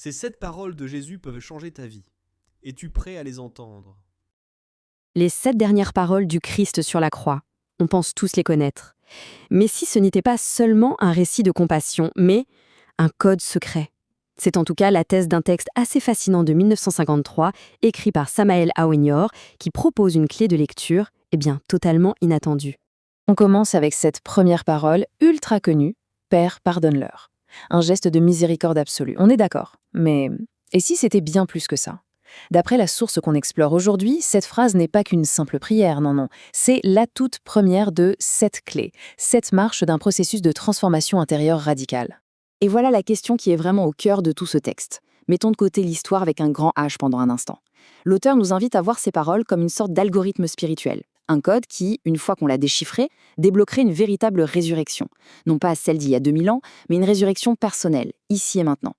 Ces 7 paroles de Jésus peuvent changer ta vie. Es-tu prêt à les entendre? Les 7 dernières paroles du Christ sur la croix. On pense tous les connaître. Mais si ce n'était pas seulement un récit de compassion, mais un code secret. C'est en tout cas la thèse d'un texte assez fascinant de 1953, écrit par Samael Awenyor, qui propose une clé de lecture, totalement inattendue. On commence avec cette première parole ultra connue, Père, pardonne-leur. Un geste de miséricorde absolue, on est d'accord. Mais et si c'était bien plus que ça? D'après la source qu'on explore aujourd'hui, cette phrase n'est pas qu'une simple prière, non. C'est la toute première de 7 clés, 7 marches d'un processus de transformation intérieure radicale. Et voilà la question qui est vraiment au cœur de tout ce texte. Mettons de côté l'histoire avec un grand H pendant un instant. L'auteur nous invite à voir ces paroles comme une sorte d'algorithme spirituel. Un code qui, une fois qu'on l'a déchiffré, débloquerait une véritable résurrection. Non pas celle d'il y a 2000 ans, mais une résurrection personnelle, ici et maintenant.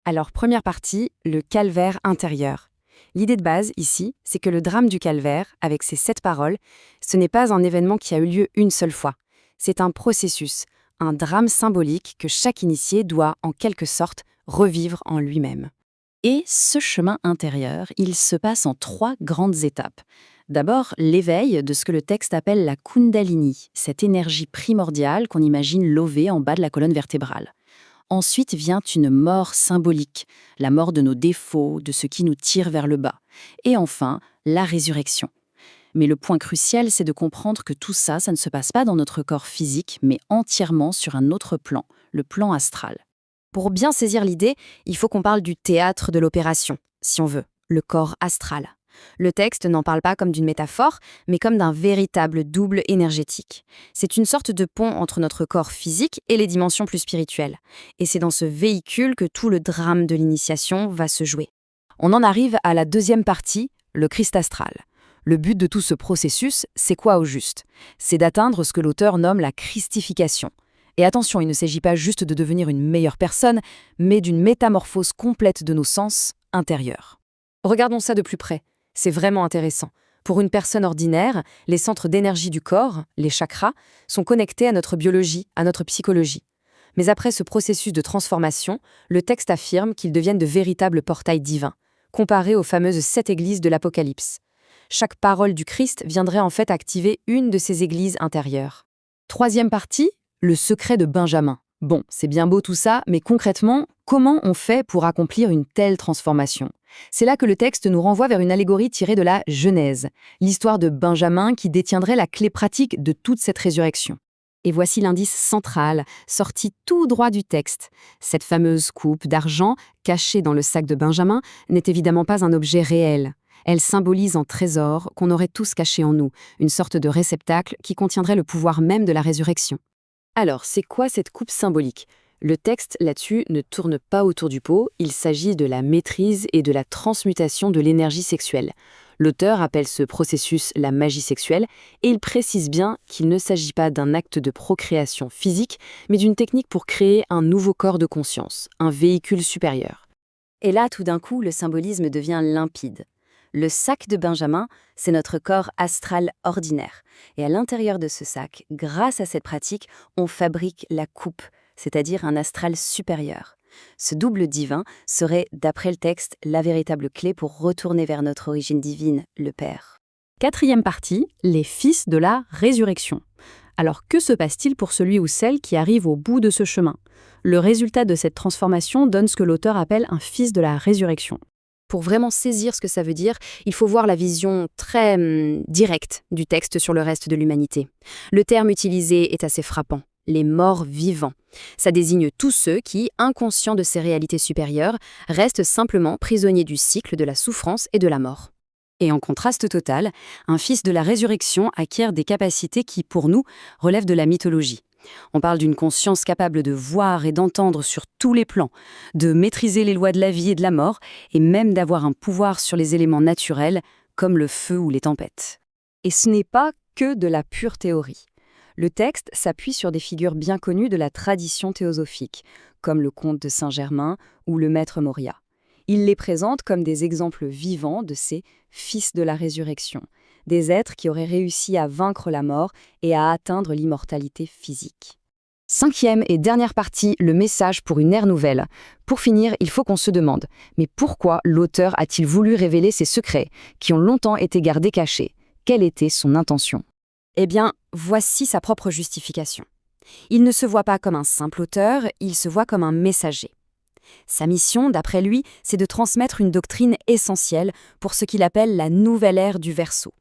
Alors, première partie, le calvaire intérieur. L'idée de base, ici, c'est que le drame du calvaire, avec ces 7 paroles, ce n'est pas un événement qui a eu lieu une seule fois. C'est un processus, un drame symbolique que chaque initié doit, en quelque sorte, revivre en lui-même. Et ce chemin intérieur, il se passe en 3 grandes étapes. D'abord, l'éveil de ce que le texte appelle la Kundalini, cette énergie primordiale qu'on imagine lovée en bas de la colonne vertébrale. Ensuite vient une mort symbolique, la mort de nos défauts, de ce qui nous tire vers le bas. Et enfin, la résurrection. Mais le point crucial, c'est de comprendre que tout ça, ça ne se passe pas dans notre corps physique, mais entièrement sur un autre plan, le plan astral. Pour bien saisir l'idée, il faut qu'on parle du théâtre de l'opération, si on veut, le corps astral. Le texte n'en parle pas comme d'une métaphore, mais comme d'un véritable double énergétique. C'est une sorte de pont entre notre corps physique et les dimensions plus spirituelles. Et c'est dans ce véhicule que tout le drame de l'initiation va se jouer. On en arrive à la deuxième partie, le Christ astral. Le but de tout ce processus, c'est quoi au juste? C'est d'atteindre ce que l'auteur nomme la christification. Et attention, il ne s'agit pas juste de devenir une meilleure personne, mais d'une métamorphose complète de nos sens intérieurs. Regardons ça de plus près. C'est vraiment intéressant. Pour une personne ordinaire, les centres d'énergie du corps, les chakras, sont connectés à notre biologie, à notre psychologie. Mais après ce processus de transformation, le texte affirme qu'ils deviennent de véritables portails divins, comparés aux fameuses 7 églises de l'Apocalypse. Chaque parole du Christ viendrait en fait activer une de ces églises intérieures. Troisième partie, le secret de Benjamin. Bon, c'est bien beau tout ça, mais concrètement, comment on fait pour accomplir une telle transformation? C'est là que le texte nous renvoie vers une allégorie tirée de la Genèse, l'histoire de Benjamin qui détiendrait la clé pratique de toute cette résurrection. Et voici l'indice central, sorti tout droit du texte. Cette fameuse coupe d'argent, cachée dans le sac de Benjamin, n'est évidemment pas un objet réel. Elle symbolise un trésor qu'on aurait tous caché en nous, une sorte de réceptacle qui contiendrait le pouvoir même de la résurrection. Alors, c'est quoi cette coupe symbolique? Le texte là-dessus ne tourne pas autour du pot, il s'agit de la maîtrise et de la transmutation de l'énergie sexuelle. L'auteur appelle ce processus la magie sexuelle et il précise bien qu'il ne s'agit pas d'un acte de procréation physique, mais d'une technique pour créer un nouveau corps de conscience, un véhicule supérieur. Et là, tout d'un coup, le symbolisme devient limpide. Le sac de Benjamin, c'est notre corps astral ordinaire. Et à l'intérieur de ce sac, grâce à cette pratique, on fabrique la coupe, c'est-à-dire un astral supérieur. Ce double divin serait, d'après le texte, la véritable clé pour retourner vers notre origine divine, le Père. Quatrième partie, les fils de la résurrection. Alors que se passe-t-il pour celui ou celle qui arrive au bout de ce chemin? Le résultat de cette transformation donne ce que l'auteur appelle un fils de la résurrection. Pour vraiment saisir ce que ça veut dire, il faut voir la vision très directe du texte sur le reste de l'humanité. Le terme utilisé est assez frappant, les morts vivants. Ça désigne tous ceux qui, inconscients de ces réalités supérieures, restent simplement prisonniers du cycle de la souffrance et de la mort. Et en contraste total, un fils de la résurrection acquiert des capacités qui, pour nous, relèvent de la mythologie. On parle d'une conscience capable de voir et d'entendre sur tous les plans, de maîtriser les lois de la vie et de la mort, et même d'avoir un pouvoir sur les éléments naturels, comme le feu ou les tempêtes. Et ce n'est pas que de la pure théorie. Le texte s'appuie sur des figures bien connues de la tradition théosophique, comme le comte de Saint-Germain ou le maître Moria. Il les présente comme des exemples vivants de ces fils de la résurrection, des êtres qui auraient réussi à vaincre la mort et à atteindre l'immortalité physique. 5e et dernière partie, le message pour une ère nouvelle. Pour finir, il faut qu'on se demande, mais pourquoi l'auteur a-t-il voulu révéler ses secrets, qui ont longtemps été gardés cachés? Quelle était son intention? Eh bien, voici sa propre justification. Il ne se voit pas comme un simple auteur, il se voit comme un messager. Sa mission, d'après lui, c'est de transmettre une doctrine essentielle pour ce qu'il appelle la nouvelle ère du Verseau.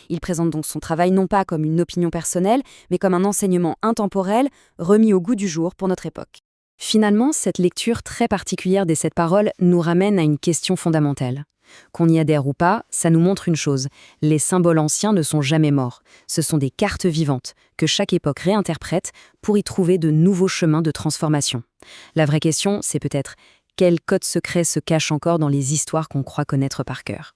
Il présente donc son travail non pas comme une opinion personnelle, mais comme un enseignement intemporel remis au goût du jour pour notre époque. Finalement, cette lecture très particulière des 7 paroles nous ramène à une question fondamentale. Qu'on y adhère ou pas, ça nous montre une chose, les symboles anciens ne sont jamais morts. Ce sont des cartes vivantes que chaque époque réinterprète pour y trouver de nouveaux chemins de transformation. La vraie question, c'est peut-être quel code secret se cache encore dans les histoires qu'on croit connaître par cœur.